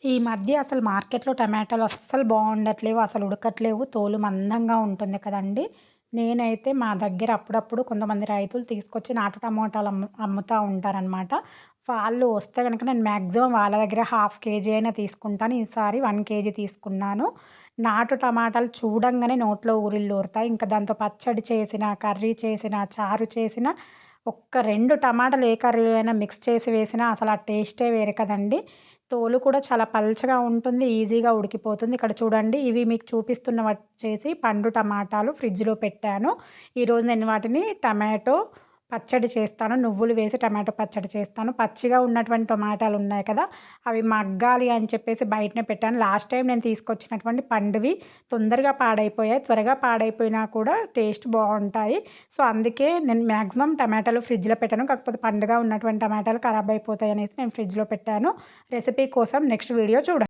ఈ మధ్య అసలు మార్కెట్‌లో టమాటాలు అస్సలు బాగుండట్లేవు. అసలు ఉడకట్లేవు. తోలు మందంగా ఉంటుంది కదండీ! నేనైతే మా దగ్గర అప్పుడప్పుడు కొంతమంది రైతులు తీసుకొచ్చి నాటు టమోటాలు అమ్ముతా ఉంటారనమాట. వాళ్ళు వస్తే గనక నేను మాక్సిమం వాళ్ళ దగ్గర హాఫ్ కేజీ అయినా తీసుకుంటాను. ఈసారి 1 కేజీ తీసుకున్నాను. నాటు టమాటాలు చూడంగానే నోట్లో ఊరిళ్ళూరుతాయి. ఇంకా దాంతో పచ్చడి చేసినా, కర్రీ చేసినా, చారు చేసినా ఒక్క 2 టమాటాలు ఏ కర్రీలో అయినా మిక్స్ చేసి వేసినా అసలు ఆ టేస్టే వేరు కదండీ! తోలు కూడా చాలా పల్చగా ఉంటుంది. ఈజీగా ఉడికిపోతుంది. ఇక్కడ చూడండి ఇవి మీకు చూపిస్తున్నవొచ్చేసి పండు టమాటాలు ఫ్రిడ్జ్‌లో పెట్టాను. ఈరోజు నేను వాటిని టమాటో పచ్చడి చేస్తాను. నువ్వులు వేసి టమాటో పచ్చడి చేస్తాను. పచ్చిగా ఉన్నటువంటి టమాటాలు ఉన్నాయి కదా! అవి మగ్గాలి అని చెప్పేసి బయటనే పెట్టాను. లాస్ట్ టైం నేను తీసుకొచ్చినటువంటి పండువి తొందరగా పాడైపోయాయి. త్వరగా పాడైపోయినా కూడా టేస్ట్ బావుంటాయి. సో, అందుకే నేను మాక్సిమం టమాటాలు ఫ్రిడ్జ్‌లో పెట్టాను. కాకపోతే పండుగా ఉన్నటువంటి టమాటాలు ఖరాబ్ అయిపోతాయనేసి నేను ఫ్రిడ్జ్‌లో పెట్టాను. రెసిపీ కోసం నెక్స్ట్ వీడియో చూడండి.